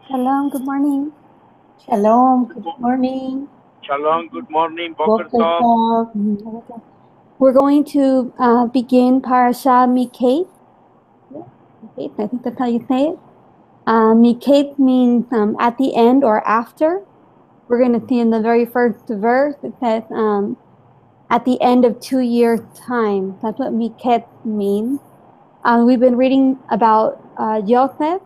Shalom, good morning. Shalom, good morning. Shalom, good morning, Boker Boker Tov. Tov. We're going to begin Parshah Mikeitz. I think that's how you say it. Mikeitz means at the end or after. We're going to see in the very first verse, it says at the end of 2 years' time. That's what Mikeitz means. We've been reading about Yosef.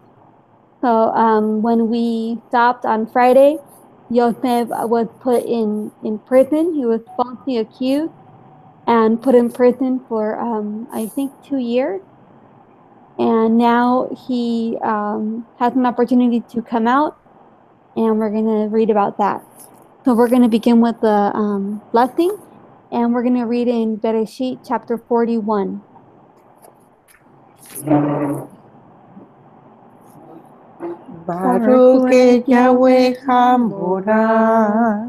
So when we stopped on Friday, Yosef was put in prison. He was falsely accused and put in prison for, I think, 2 years. And now he has an opportunity to come out, and we're going to read about that. So we're going to begin with the blessing, and we're going to read in Beresheet chapter 41. Baruch Yahweh Hambora.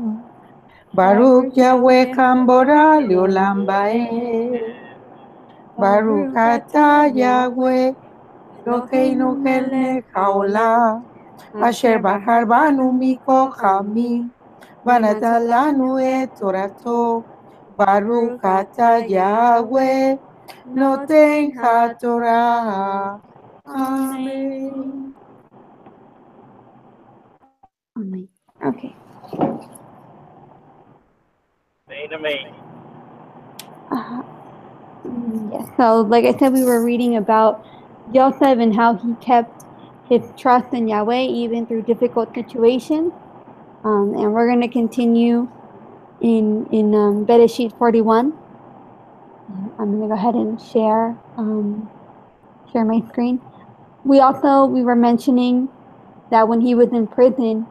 Baruch Yahweh Hambora Leolam Bae. Baruch Ata Yahweh Eloheinu Melech Haolam. Asher Bahar Banu Mikochami. Vanatan Lanu et Torato. Baruch Ata Yahweh Noten HaTorah. Amen. Amen. Okay. Amen. Yes. So, like I said, we were reading about Joseph and how he kept his trust in Yahweh even through difficult situations. And we're going to continue in Beresheet 41. I'm going to go ahead and share my screen. We were mentioning that when he was in prison,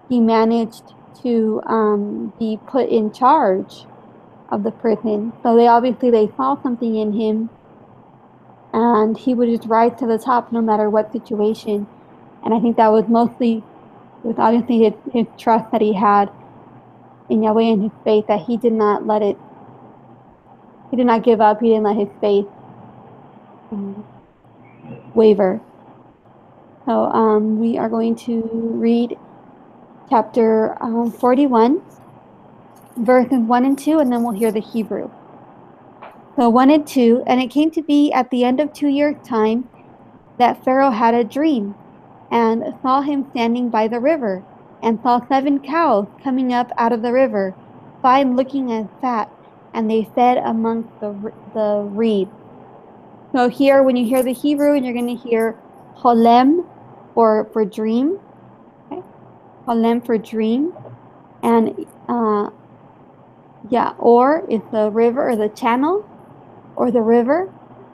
he managed to be put in charge of the prison. So they saw something in him, and he would just rise to the top no matter what situation. And I think that was mostly with obviously his trust that he had in Yahweh and his faith, that he did not give up. He didn't let his faith waver. So we are going to read chapter 41, verses 1 and 2, and then we'll hear the Hebrew. So 1 and 2, and it came to be at the end of 2 years' time that Pharaoh had a dream, and saw him standing by the river, and saw 7 cows coming up out of the river, fine looking and fat, and they fed amongst the reeds. So here, when you hear the Hebrew, and you're going to hear holem for dream, okay? Holem for dream, and or is the river or the channel or the river,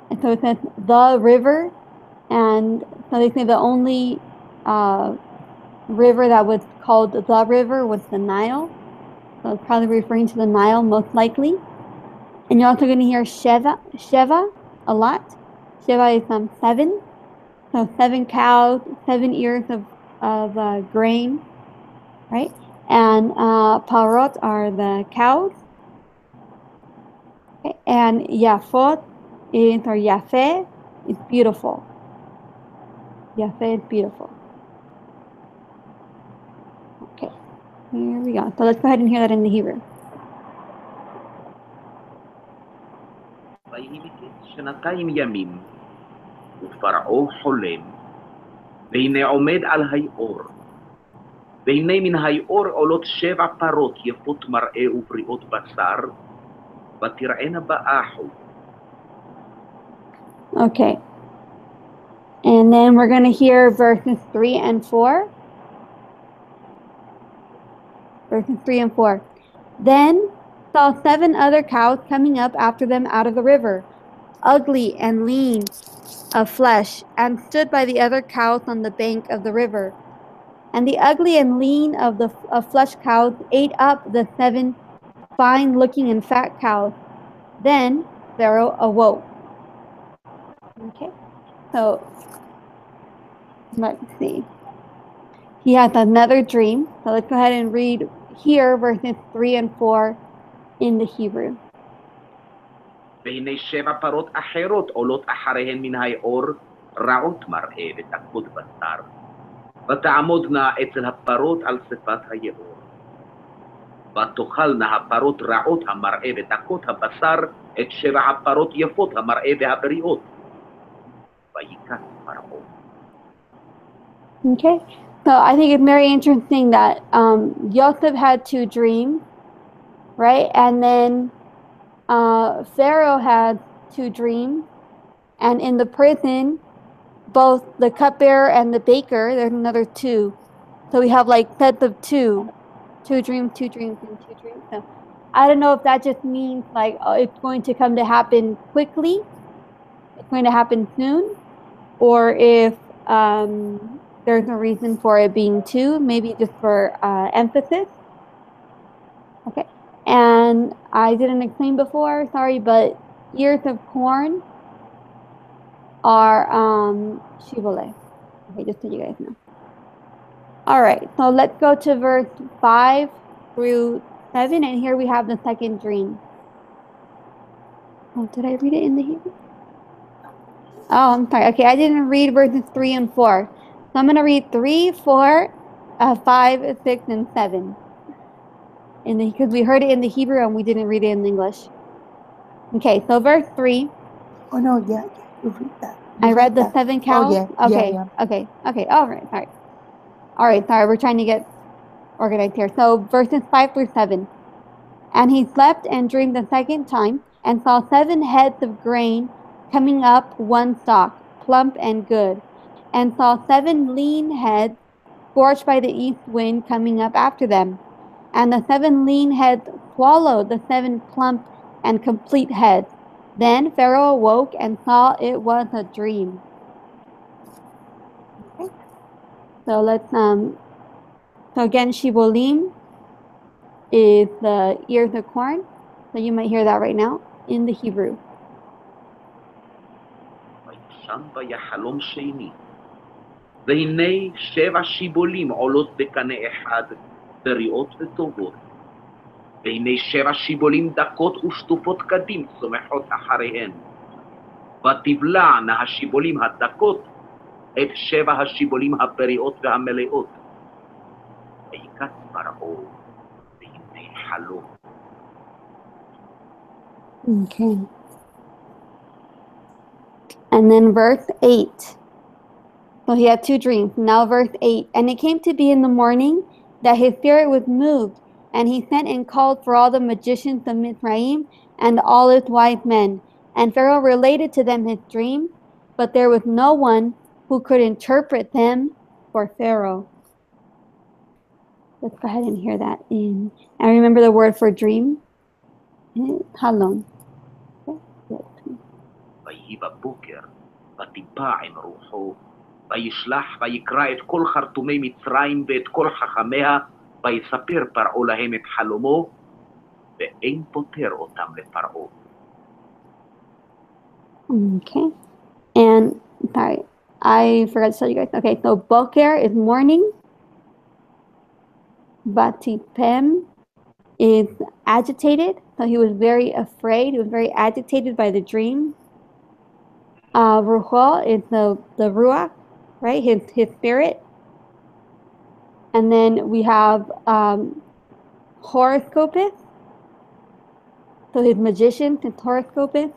and so it says the river, and so they say the only river that was called the river was the Nile. So it's probably referring to the Nile most likely. And you're also going to hear Sheva a lot. Sheva is 7. So 7 cows, 7 ears of grain, right? And parot are the cows. Okay. And Yafot or Yafeh is beautiful. Yafeh is beautiful. Okay, here we go. So let's go ahead and hear that in the Hebrew. שנתיים ימים, ופרעה חולם, והנה עומד על היאור. והנה מן היאור עולות 7 פרות יפות מראה ובריאות בשר, ותראינה באחו. Okay. And then we're going to hear verses 3 and 4. Verses 3 and 4. Then saw 7 other cows coming up after them out of the river, ugly and lean of flesh, and stood by the other cows on the bank of the river. And the ugly and lean of flesh cows ate up the 7 fine-looking and fat cows. Then Pharaoh awoke. Okay, so let's see. He has another dream. So let's go ahead and read here verses 3 and 4 in the Hebrew. והנה 7 פרות אחרות עולות אחריהן מן היאור, רעות מראה ותקות בשר. ותעמודנה אצל הפרות על שפת היאור. ותאכלנה הפרות רעות המראה ודקות הבשר את 7 הפרות יפות המראה והבריאות. ויקץ פרעה. Okay, so I think it's very interesting that Yosef had 2 dreams, right? And then Pharaoh had 2 dreams, and in the prison, both the cupbearer and the baker, there's another 2. So we have like sets of 2 dreams, 2 dreams, and 2 dreams. So I don't know if that just means like it's going to come to happen quickly, it's going to happen soon, or if there's a reason for it being 2, maybe just for emphasis. Okay, and I didn't explain before, sorry, but ears of corn are shibboleth. Okay, just so you guys know. All right, so let's go to verse 5 through 7, and here we have the second dream. Oh, did I read it in the Hebrew? Oh, I'm sorry. Okay, I didn't read verses 3 and 4. So I'm going to read 3, 4, 5, 6, and 7. Because we heard it in the Hebrew and we didn't read it in English. Okay, so verse 3. Oh, no, yeah, you read that. I read the 7 cows? Oh, yeah, okay, yeah. okay. All right, sorry. All right, sorry, we're trying to get organized here. So verses 5 through 7. And he slept and dreamed the second time, and saw 7 heads of grain coming up one stalk, plump and good, and saw 7 lean heads scorched by the east wind coming up after them. And the 7 lean heads swallowed the 7 plump and complete heads. Then Pharaoh awoke and saw it was a dream. Okay. So let's so again, Shibolim is the ears of corn. So you might hear that right now in the Hebrew. וישן ויחלום שני. והנה 7 שיבולים עולות בקנה אחד, בריאות וטובות. והנה 7 שיבולים דקות ושטופות קדים צומחות אחריהן. ותבלענה השיבולים הדקות את 7 השיבולים הבריאות והמלאות. ויקץ פרעה, והנה חלום. Okay. And then verse 8. So he had 2 dreams. Now verse 8. And it came to be in the morning that his spirit was moved, and he sent and called for all the magicians of Mizraim and all his wise men. And Pharaoh related to them his dream, but there was no one who could interpret them for Pharaoh. Let's go ahead and hear that in. And remember the word for dream? Halom. ויהי בבוקר, ותיפע עם רוחו, וישלח ויקרא את כל חרטומי מצרים ואת כל חכמיה, ויספר פרעה להם את חלומו, ואין פותר אותם לפרעה. Okay. And, sorry, I forgot to tell you guys. Okay, so boker is morning. Batipem is agitated. So he was very afraid. He was very agitated by the dream. Ruho is the ruach, right? His spirit. And then we have horoscopist. So his magician, his horoscopist,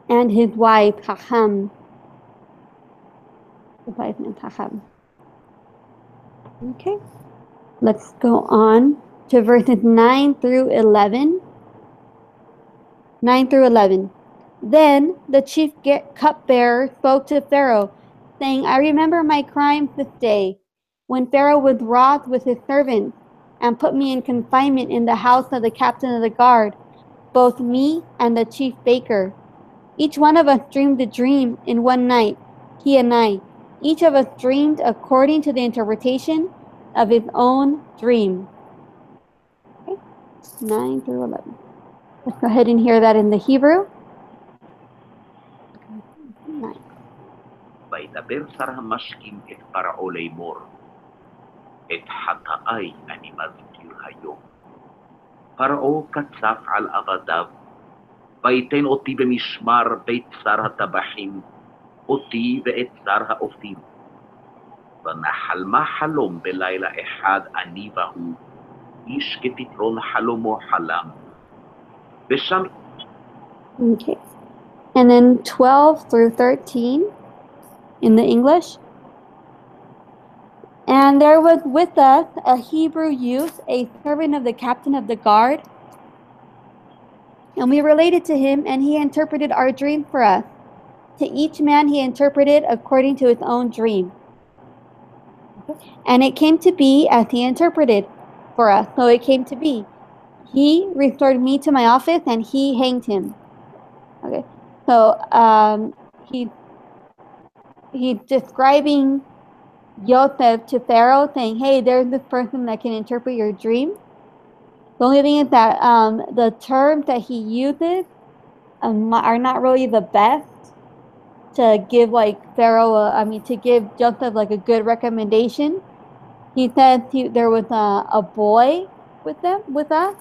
and his wife, Chacham. His wife named Chacham. Okay. Let's go on to verses 9 through 11. 9 through 11. Then the chief cupbearer spoke to Pharaoh, saying, I remember my crimes this day, when Pharaoh was wroth with his servants, and put me in confinement in the house of the captain of the guard, both me and the chief baker. Each one of us dreamed a dream in one night, he and I. Each of us dreamed according to the interpretation of his own dream. Okay. 9 through 11. Let's go ahead and hear that in the Hebrew. 9. וידבר שר המשקים את פרעה לאמור, את חטאי אני מזכיר היום. פרעה קצף על עבדיו, ויתן אותי במשמר בית שר הטבחים, אותי ואת שר האופים. ונחלמה חלום בלילה אחד אני והוא, איש כפתרון חלומו חלם. ושם Okay. And then 12 through 13 in the English. And there was with us a Hebrew youth, a servant of the captain of the guard. And we related to him, and he interpreted our dream for us. To each man he interpreted according to his own dream. And it came to be as he interpreted for us. So it came to be. He restored me to my office, and he hanged him. Okay. So he's describing Joseph to Pharaoh, saying, hey, there's this person that can interpret your dream. The only thing is that the terms that he uses are not really the best to give like Pharaoh, to give Joseph like a good recommendation. He said there was a boy with us.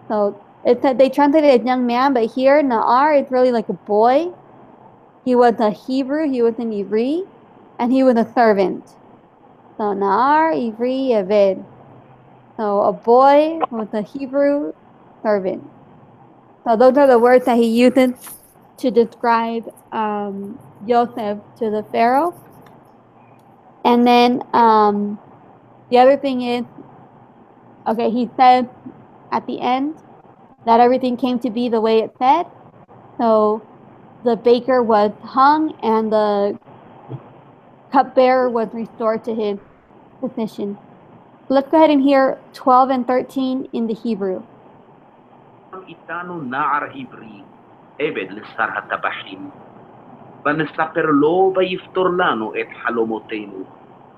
So it said they translated as young man, but here Na'ar is really like a boy. He was a Hebrew, he was an Ivri, and he was a servant. So Na'ar, Ivri, Yaved. So a boy with a Hebrew servant. So those are the words that he uses to describe Joseph to the Pharaoh. And then the other thing is, okay, he said at the end that everything came to be the way it said. So the baker was hung and the cupbearer was restored to his position. Let's go ahead and hear 12 and 13 in the Hebrew. איתנו נער עברי, עבד לשר הטבחים, ונספר לו ויפתור לנו את חלומותינו,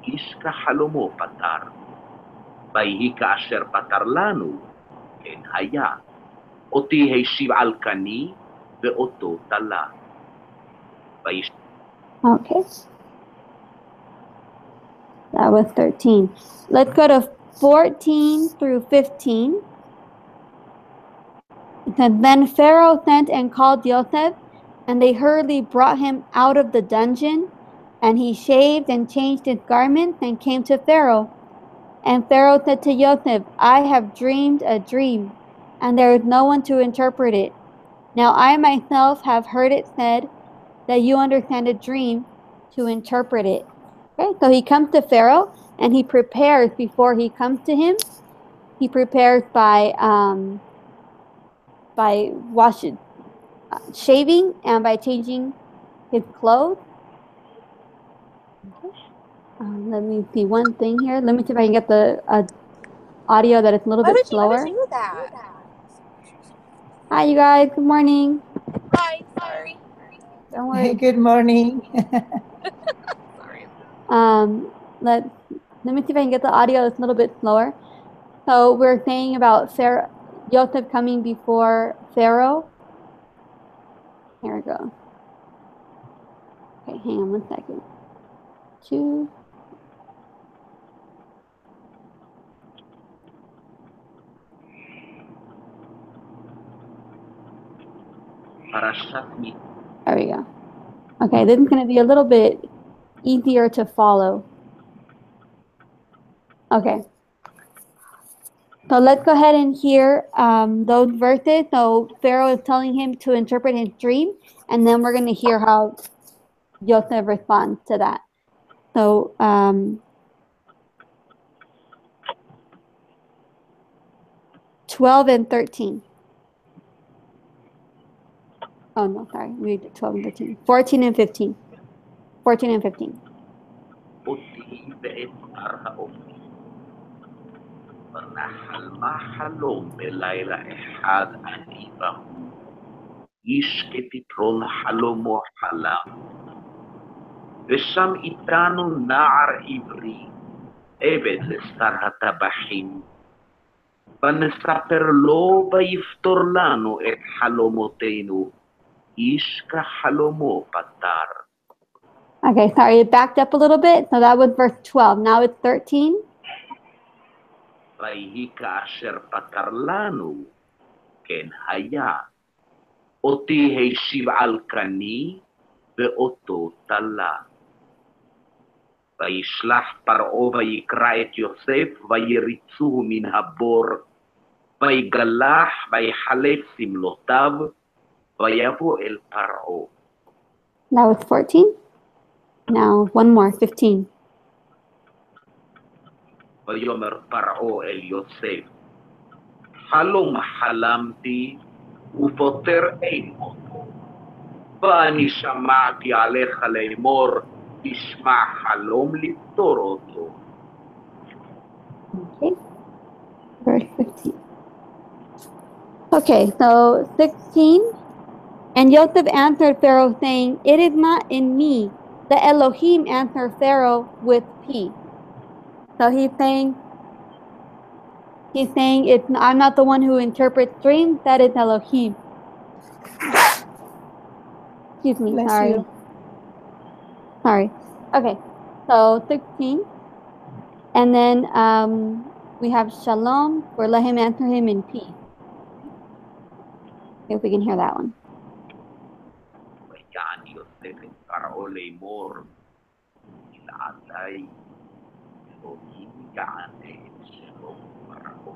איש כחלומו פתר. ויהי כאשר פתר לנו, כן היה. אותי השיב על כני, ואותו תלה. Okay. That was 13. Let's go to 14 through 15. It said, then Pharaoh sent and called Joseph, and they hurriedly brought him out of the dungeon, and he shaved and changed his garments and came to Pharaoh. And Pharaoh said to Joseph, I have dreamed a dream, and there is no one to interpret it. Now I myself have heard it said that you understand a dream to interpret it. Okay, so he comes to Pharaoh, and he prepares before he comes to him. He prepares by washing, shaving, and by changing his clothes. Okay. Let me see one thing here. Let me see if I can get the audio that is a little bit slower. Do that? Hi, you guys. Good morning. Hi, sorry. Don't worry. Good morning. Sorry. Let me see if I can get the audio that's a little bit slower. So we're saying about Joseph coming before Pharaoh. Here we go. Okay, hang on one second. 2. Parshah Mikeitz. There we go. Okay, this is going to be a little bit easier to follow. Okay. So let's go ahead and hear those verses. So Pharaoh is telling him to interpret his dream, and then we're going to hear how Joseph responds to that. So 12 and 13. Oh, no, sorry. We did 12 and 13. 14 and 15. 14 and 15. אותי באתר האופי, ונחלמה חלום בלילה אחד אני והוא, איש כפתרון חלומו חלם. ושם איתנו נער עברי, עבד לשר הטבחים, ונספר לו ויפתור לנו את חלומותינו, איש כחלומו פתר. Okay, sorry, it backed up a little bit. So that was verse 12. Now it's 13. ויהי כאשר פתר לנו, כן היה. אותי השיב על כני, ואותו תלה. וישלח פרעה ויקרא את יוסף ויריצוהו מן הבור ויגלח ויחלץ סמלותיו ויבוא אל פרעה. That was 14. Now one more, 15. ויאמר פרעה אל יוסף, חלום חלמתי ופותר אין אותו. ואני שמעתי עליך לאמור, תשמע חלום לפתור אותו. Okay, verse 15. Okay, so 16. And Joseph answered Pharaoh, saying, It is not in me. The Elohim answered Pharaoh with P. So he's saying, I'm not the one who interprets dreams, that is Elohim. Excuse me, Bless sorry. you. Sorry. Okay, so 16. And then we have Shalom, or let him answer him in peace. See if we can hear that one. ויען יוסף את פרעה לאמור, בלעדי אלוהים יענה את שלום פרעה.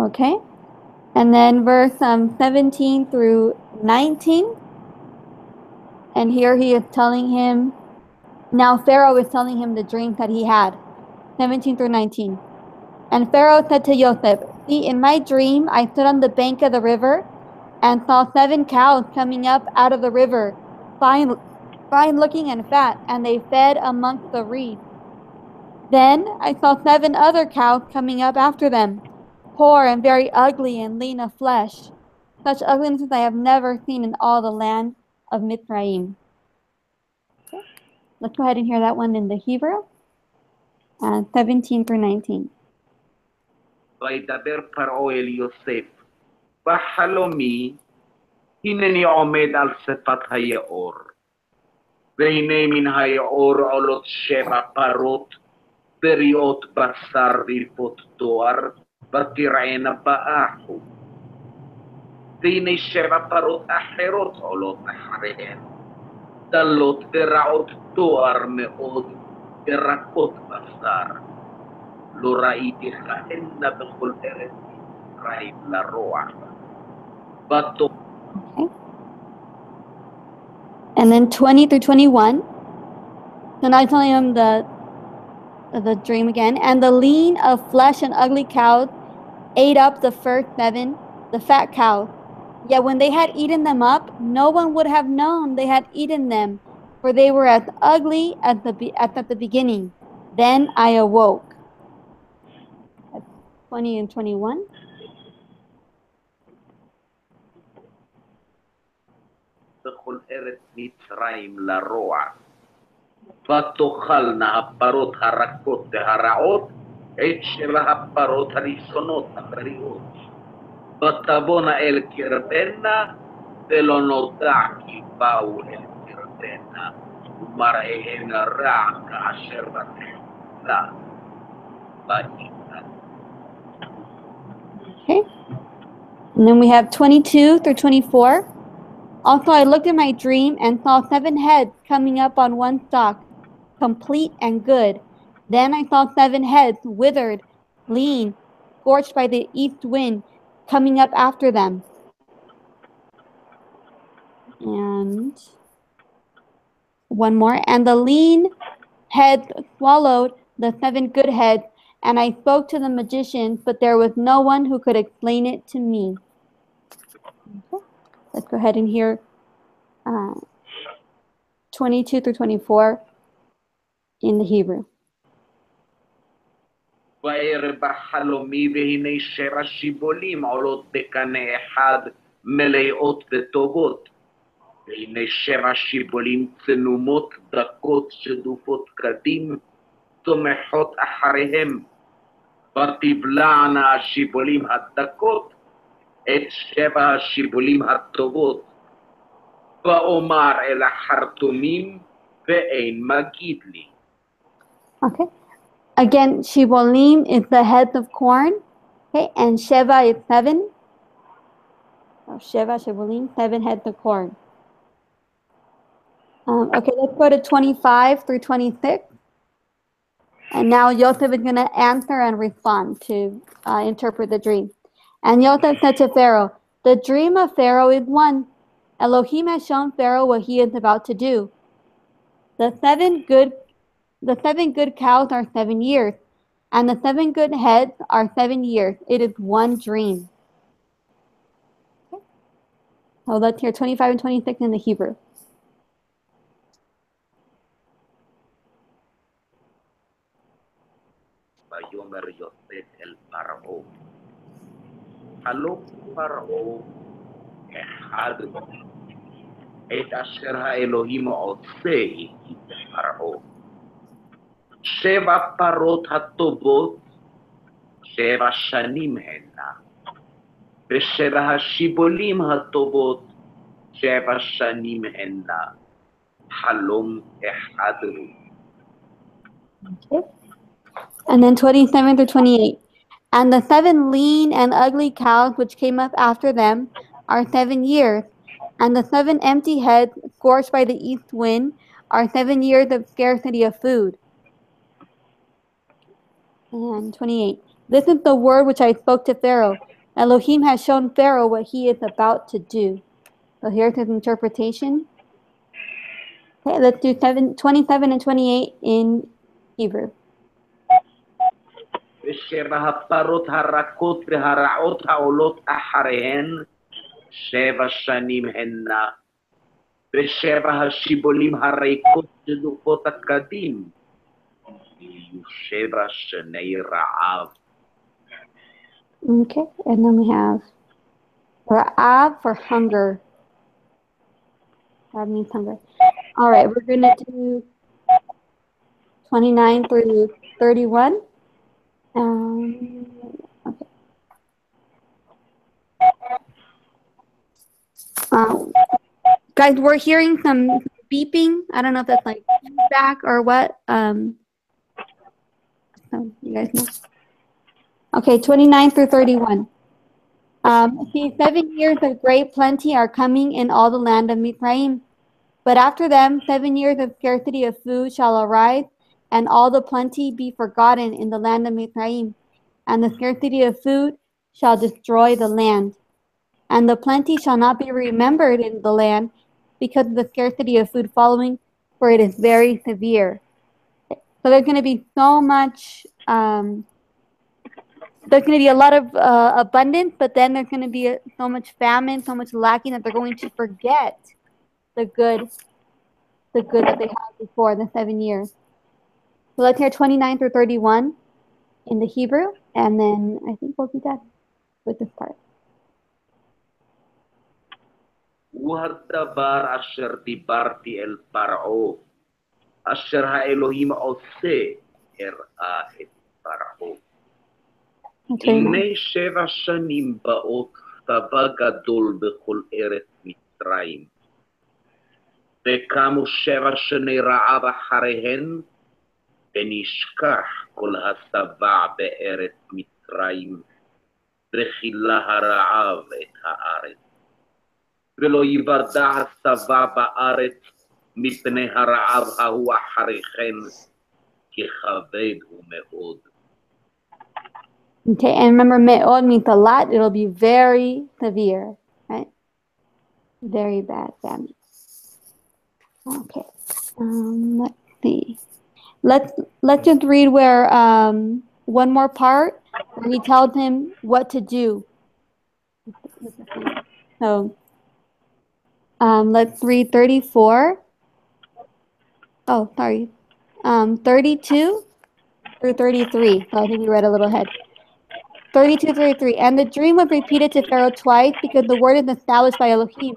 Okay. And then verse 17 through 19. And here he is telling him, now Pharaoh is telling him the dream that he had. 17 through 19. And Pharaoh said to Joseph, See, in my dream I stood on the bank of the river and saw 7 cows coming up out of the river, fine looking and fat, and they fed amongst the reeds. Then I saw 7 other cows coming up after them, poor and very ugly and lean of flesh. Such ugliness I have never seen in all the land of Mithraim. Okay. Let's go ahead and hear that one in the Hebrew. 17 through 19. וידבר פרעה אל יוסף, בחלומי, הנני עומד על שפת היאור. והנה מן היאור עולות 7 פרות, בריאות בשר ויפות תואר, ותרענה באחו. והנה 7 פרות אחרות עולות אחריהן, דלות ורעות תואר מאוד, ורקות בשר. לא ראיתי כהנה בכל ארץ מצרים לרוע. Okay. And then 20 through 21. So now I'm telling him the dream again. And the lean of flesh and ugly cows ate up the first 7, the fat cows. Yet when they had eaten them up, no one would have known they had eaten them, for they were as ugly as at the beginning. Then I awoke. That's 20 and 21. בכל ארץ מצרים לרוע. ותאכלנה הפרות הרכות והרעות את 7 הפרות הראשונות הבריאות. ותבואנה אל קרבנה ולא נודע כי באו אל קרבנה ומראיהן רע כאשר בתחילה. Okay. And then we have 22 through 24. Also, I looked in my dream and saw 7 heads coming up on one stalk, complete and good. Then I saw 7 heads, withered, lean, scorched by the east wind, coming up after them. And one more. And the lean heads swallowed the 7 good heads, and I spoke to the magicians, but there was no one who could explain it to me. Okay. Let's go ahead and hear 22 through 24 in the Hebrew. וערב בחלומי והנה 7 שיבולים עולות בקנה אחד מלאות וטובות. והנה 7 שיבולים צנומות דקות שדופות קדים צומחות אחריהם. ותבלענה השיבולים הדקות את 7 השיבולים הטובות. ואומר אל החרטומים ואין מגיד לי. Okay. Again, Shibolim is the heads of corn. Okay, and Sheva is 7. So Sheva, Shibolim, 7 heads of corn. Okay, let's go to 25 through 26. And now Joseph is going to answer and respond to interpret the dream. And Joseph said to Pharaoh, "The dream of Pharaoh is one. Elohim has shown Pharaoh what he is about to do. The seven good cows are 7 years, and the 7 good heads are 7 years. It is one dream." Okay. So let's hear 25 and 26 in the Hebrew. ויאמר יוסף אל פרעה, חלום פרעה אחד את אשר האלוהים עושה איתי לפרעה. 7 פרות הטובות 7 שנים הנה, ו7 השיבולים הטובות 7 שנים הנה. חלום אחד הוא. Okay. And then 27 through 28. And the 7 lean and ugly cows which came up after them are 7 years, and the 7 empty heads scorched by the east wind are 7 years of scarcity of food. And 28. This is the word which I spoke to Pharaoh. Elohim has shown Pharaoh what he is about to do. So here's his interpretation. Okay, let's do 27 and 28 in Hebrew. ו7 הפרות הרכות והרעות העולות אחריהן 7 שנים הנה, ו7 השיבולים הריקות שדופות הקדים יהיו 7 שני רעב. Okay, and then we have Ra'ab for hunger. That means hunger. All right, we're going to do 29 through 31. Okay. Guys, we're hearing some beeping. I don't know if that's like feedback or what. So you guys know. Okay, 29 through 31. See, 7 years of great plenty are coming in all the land of Mizraim. But after them, 7 years of scarcity of food shall arise, and all the plenty be forgotten in the land of Mizraim. And the scarcity of food shall destroy the land. And the plenty shall not be remembered in the land because of the scarcity of food following, for it is very severe. So there's going to be so much, there's going to be a lot of abundance, but then there's going to be so much famine, so much lacking that they're going to forget the good that they had before the 7 years. So let's hear 29 through 31 in the Hebrew, and then I think we'll be done with this part. הוא הדבר אשר דיברתי אל פרעה, אשר האלוהים עושה, הראה את פרעה. הנה 7 שנים באות צבא גדול בכל ארץ מצרים. וקמו 7 שני רעב אחריהן, ונשכח כל הצבא בארץ מצרים, וכילה הרעב את הארץ. ולא יוודע הצבא בארץ מפני הרעב ההוא אחריכם, כי כבד הוא מאוד. Okay, and remember, me'od means a lot. It'll be very severe, right? Very bad famine. Okay, let's see. Let's just read where one more part where he tells him what to do. So let's read 34. Oh, sorry. 32 through 33. So I think we read a little ahead. 32 through 33. And the dream was repeated to Pharaoh twice because the word is established by Elohim,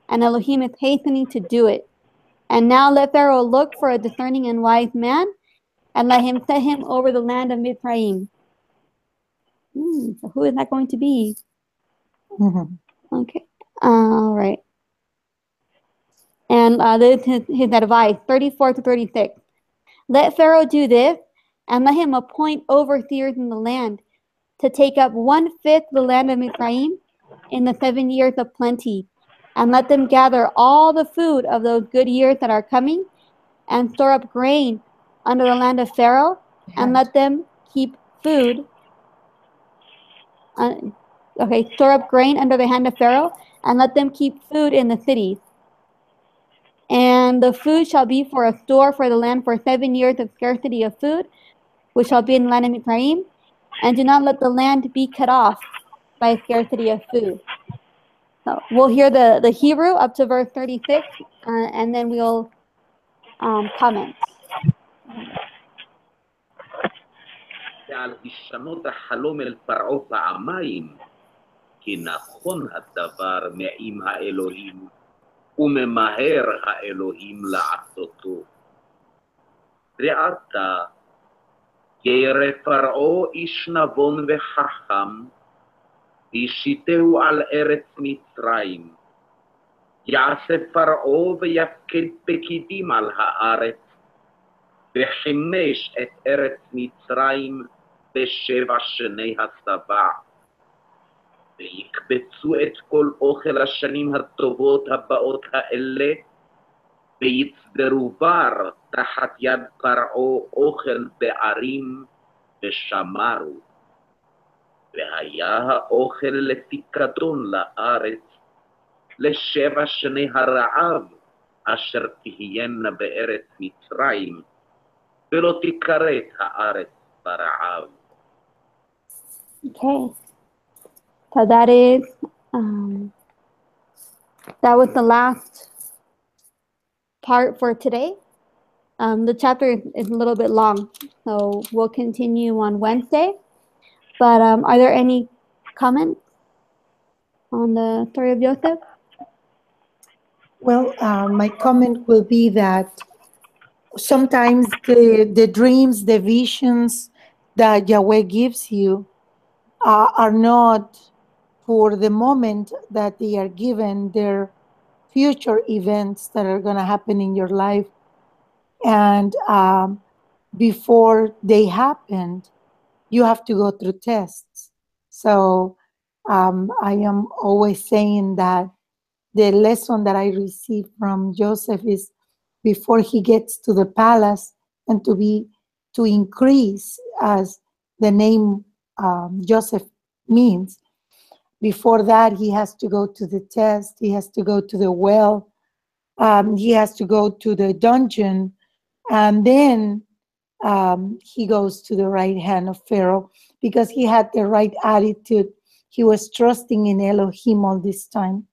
and Elohim is hastening to do it. And now let Pharaoh look for a discerning and wise man, and let him set him over the land of Mizraim. So who is that going to be? Okay. All right. And this is his advice, 34 to 36. Let Pharaoh do this, and let him appoint overseers in the land to take up 1/5 the land of Mizraim in the 7 years of plenty, And let them gather all the food of those good years that are coming, and store up grain under the land of Pharaoh, and let them keep food. Store up grain under the hand of Pharaoh, and let them keep food in the cities. And the food shall be for a store for the land for 7 years of scarcity of food, which shall be in the land of Ephraim. And do not let the land be cut off by scarcity of food. So we'll hear the Hebrew up to verse 36, and then we'll comment. ועל הישנות החלום אל פרעה פעמיים, כי נכון הדבר מעם האלוהים, וממהר האלוהים לעשותו. ועתה, ירא פרעה איש נבון וחכם, וישיתהו על ארץ מצרים. יעשה פרעה ויפקד פקידים על הארץ, וחימש את ארץ מצרים ב7 שני השבע. ויקבצו את כל אוכל השנים הטובות הבאות האלה, ויצברו בר תחת יד פרעה אוכל בערים, ושמרו. והיה האוכל לפיקדון לארץ, ל7 שני הרעב, אשר תהיינה בארץ מצרים, ולא תכרת הארץ ברעב. Okay. So that was the last part for today. The chapter is a little bit long, so we'll continue on Wednesday. But are there any comments on the story of Joseph? Well, my comment will be that sometimes the dreams, the visions that Yahweh gives you are not for the moment that they are given. They're future events that are going to happen in your life. And before they happened, you have to go through tests. So I am always saying that the lesson that I received from Joseph is before he gets to the palace and to increase, as the name Joseph means, before that he has to go to the test, he has to go to the well, he has to go to the dungeon, and then he goes to the right hand of Pharaoh, because he had the right attitude. He was trusting in Elohim all this time.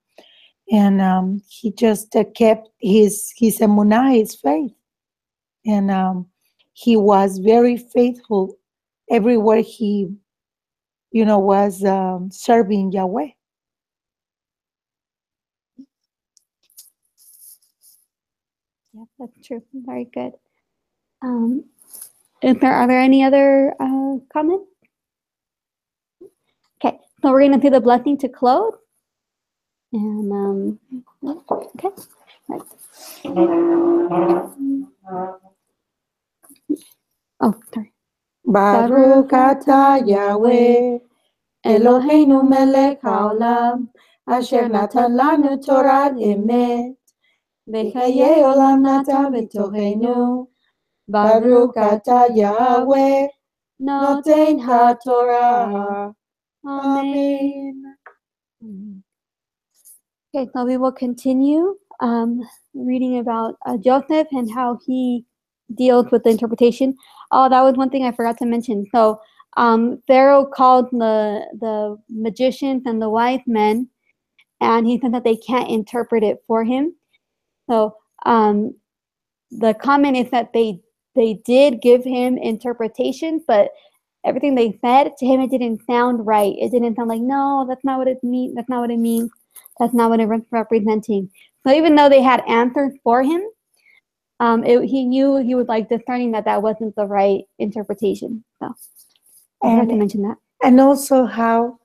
And he just kept his emunah, his faith. And he was very faithful everywhere he, was serving Yahweh. Yeah, that's true. Very good. Are there any other comments? Okay, so we're going to do the blessing to close. And okay, right. Oh, sorry. Baruch atah Yahweh, Eloheinu melech haolam, asher natan lanu Torah emet, v'chayei olam natan b'tochenu. Baruch atah Yahweh, noten haTorah. Amen. Okay, so we will continue reading about Joseph and how he deals with the interpretation. Oh, that was one thing I forgot to mention. So Pharaoh called the magicians and the wise men, and he said that they can't interpret it for him. So the comment is that they did give him interpretations, but everything they said to him, it didn't sound right. It didn't sound like, no, that's not what it means. That's not what it means. That's not what it's representing. So even though they had answers for him, he knew, he was like discerning that wasn't the right interpretation. So I forgot to mention that. And also how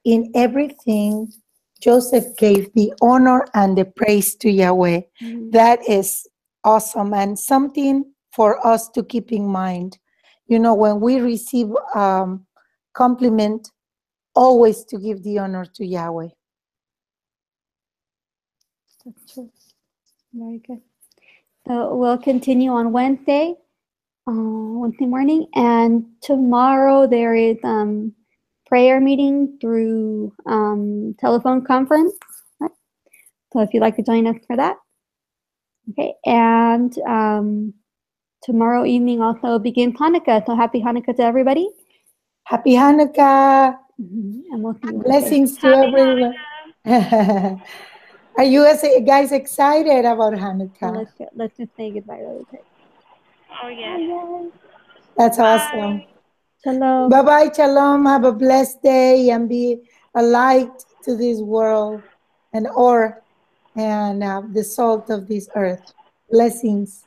in everything Joseph gave the honor and the praise to Yahweh. Mm-hmm. That is awesome, and something for us to keep in mind. When we receive compliment, always to give the honor to Yahweh. That's true. Very good. So we'll continue on Wednesday morning, and tomorrow there is prayer meeting through telephone conference. Right? So if you'd like to join us for that. Okay, and tomorrow evening also begins Hanukkah. So happy Hanukkah to everybody. Happy Hanukkah. And we'll see you Blessings to everyone. Are you guys excited about Hanukkah? Let's just say goodbye really quick. Oh, yeah. That's awesome. Shalom. Bye-bye, shalom. Have a blessed day and be a light to this world and the salt of this earth. Blessings.